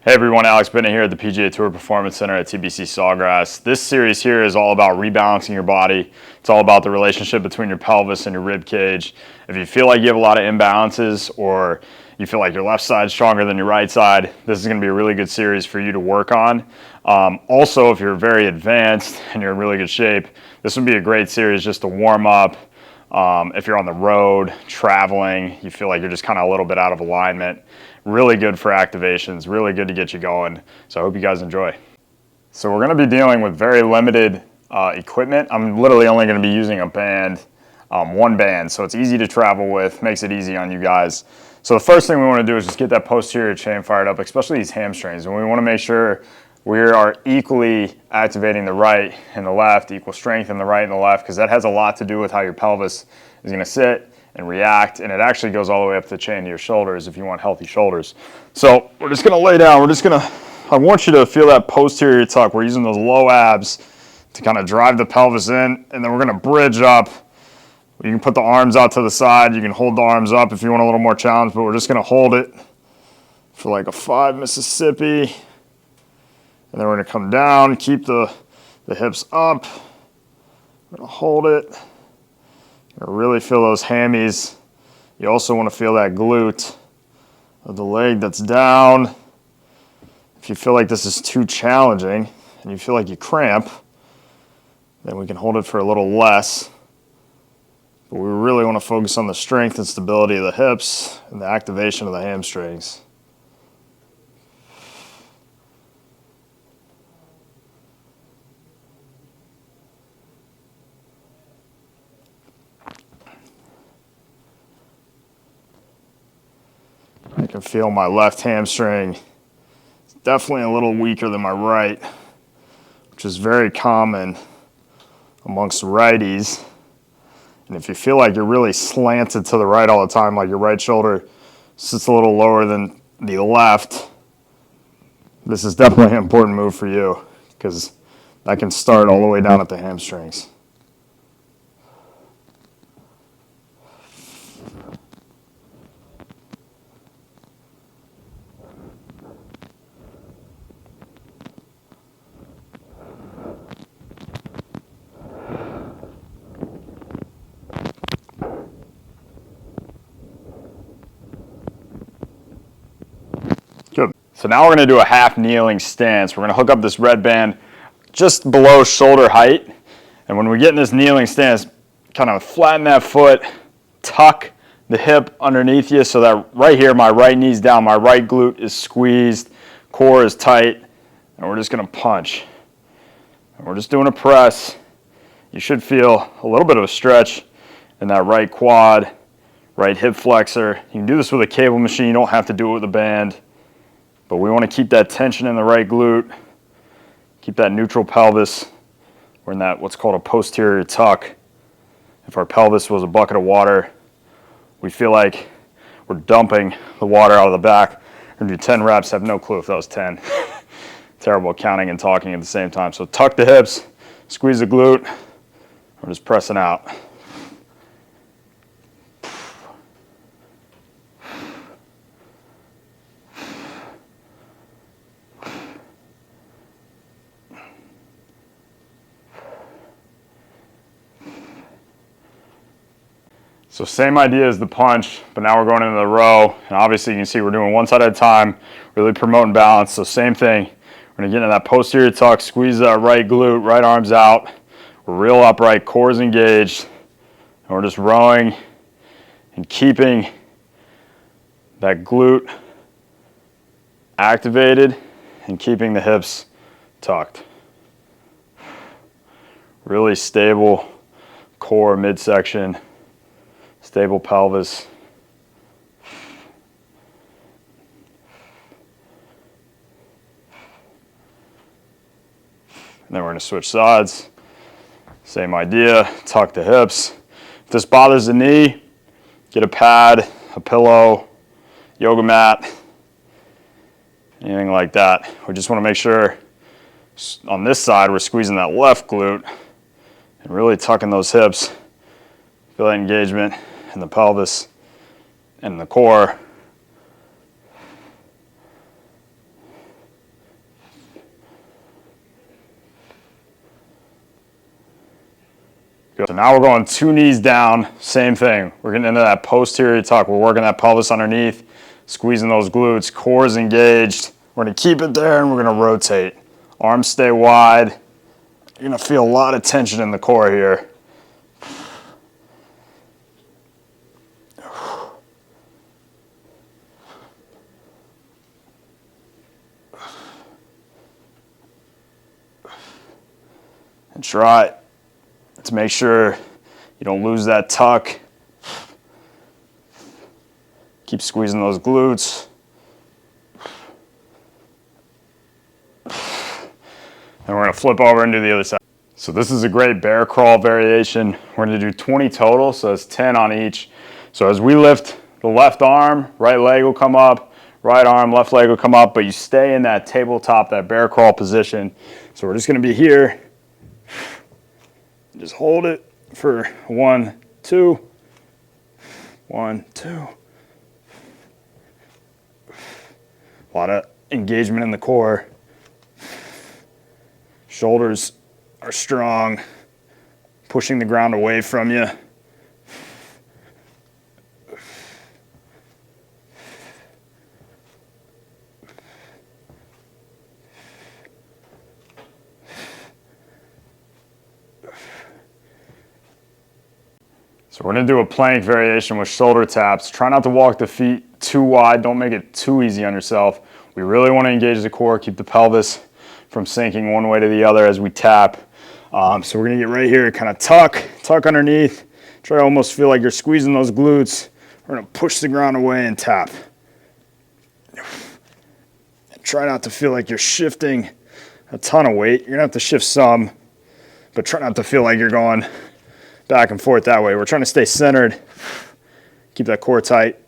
Hey everyone, Alex Bennett here at the PGA Tour Performance Center at TPC Sawgrass. This series here is all about rebalancing your body. It's all about the relationship between your pelvis and your rib cage. If you feel like you have a lot of imbalances or you feel like your left side's stronger than your right side, this is going to be a really good series for you to work on. Also, if you're very advanced and you're in really good shape, this would be a great series just to warm up. If you're on the road, traveling, you feel like you're just kind of a little bit out of alignment. Really good for activations, really good to get you going. So I hope you guys enjoy. So we're going to be dealing with very limited equipment. I'm literally only going to be using a band, one band. So it's easy to travel with, makes it easy on you guys. So the first thing we want to do is just get that posterior chain fired up, especially these hamstrings. And we want to make sure we are equally activating the right and the left, equal strength in the right and the left, because that has a lot to do with how your pelvis is going to sit and react, and it actually goes all the way up the chain to your shoulders if you want healthy shoulders. So we're just going to lay down. I want you to feel that posterior tuck. We're using those low abs to kind of drive the pelvis in, and then we're going to bridge up. You can put the arms out to the side. You can hold the arms up if you want a little more challenge, but we're just going to hold it for like a 5 Mississippi. And then we're going to come down, keep the hips up. We're going to hold it. Really feel those hammies. You also want to feel that glute of the leg that's down. If you feel like this is too challenging and you feel like you cramp, then we can hold it for a little less. But we really want to focus on the strength and stability of the hips and the activation of the hamstrings. I can feel my left hamstring. It's definitely a little weaker than my right, which is very common amongst righties. And if you feel like you're really slanted to the right all the time, like your right shoulder sits a little lower than the left, this is definitely an important move for you because that can start all the way down at the hamstrings. Good. So now we're going to do a half kneeling stance. We're going to hook up this red band just below shoulder height. And when we get in this kneeling stance, kind of flatten that foot, tuck the hip underneath you so that right here, my right knee's down, my right glute is squeezed, core is tight, and we're just going to punch. And we're just doing a press. You should feel a little bit of a stretch in that right quad, right hip flexor. You can do this with a cable machine. You don't have to do it with a band. But we want to keep that tension in the right glute, keep that neutral pelvis. We're in that what's called a posterior tuck. If our pelvis was a bucket of water, we feel like we're dumping the water out of the back. We're going to do 10 reps, have no clue if that was 10. Terrible at counting and talking at the same time. So tuck the hips, squeeze the glute, we're just pressing out. So same idea as the punch, but now we're going into the row. And obviously you can see we're doing one side at a time, really promoting balance. So same thing, we're gonna get into that posterior tuck, squeeze that right glute, right arms out. We're real upright, core is engaged. And we're just rowing and keeping that glute activated and keeping the hips tucked. Really stable core midsection. Stable pelvis. And then we're going to switch sides. Same idea, tuck the hips. If this bothers the knee, get a pad, a pillow, yoga mat, anything like that. We just want to make sure on this side we're squeezing that left glute and really tucking those hips. Feel that engagement in the pelvis and the core. Good. So now we're going 2 knees down, same thing. We're getting into that posterior tuck. We're working that pelvis underneath, squeezing those glutes, core is engaged. We're gonna keep it there and we're gonna rotate. Arms stay wide. You're gonna feel a lot of tension in the core here. And try to make sure you don't lose that tuck. Keep squeezing those glutes. And we're gonna flip over and do the other side. So this is a great bear crawl variation. We're gonna do 20 total, so it's 10 on each. So as we lift the left arm, right leg will come up, right arm, left leg will come up, but you stay in that tabletop, that bear crawl position. So we're just gonna be here. Just hold it for 1, 2, 1, 2. A lot of engagement in the core. Shoulders are strong, pushing the ground away from you. So we're gonna do a plank variation with shoulder taps. Try not to walk the feet too wide. Don't make it too easy on yourself. We really wanna engage the core, keep the pelvis from sinking one way to the other as we tap. So we're gonna get right here, kind of tuck underneath. Try to almost feel like you're squeezing those glutes. We're gonna push the ground away and tap. And try not to feel like you're shifting a ton of weight. You're gonna have to shift some, but try not to feel like you're going back and forth that way. We're trying to stay centered, keep that core tight.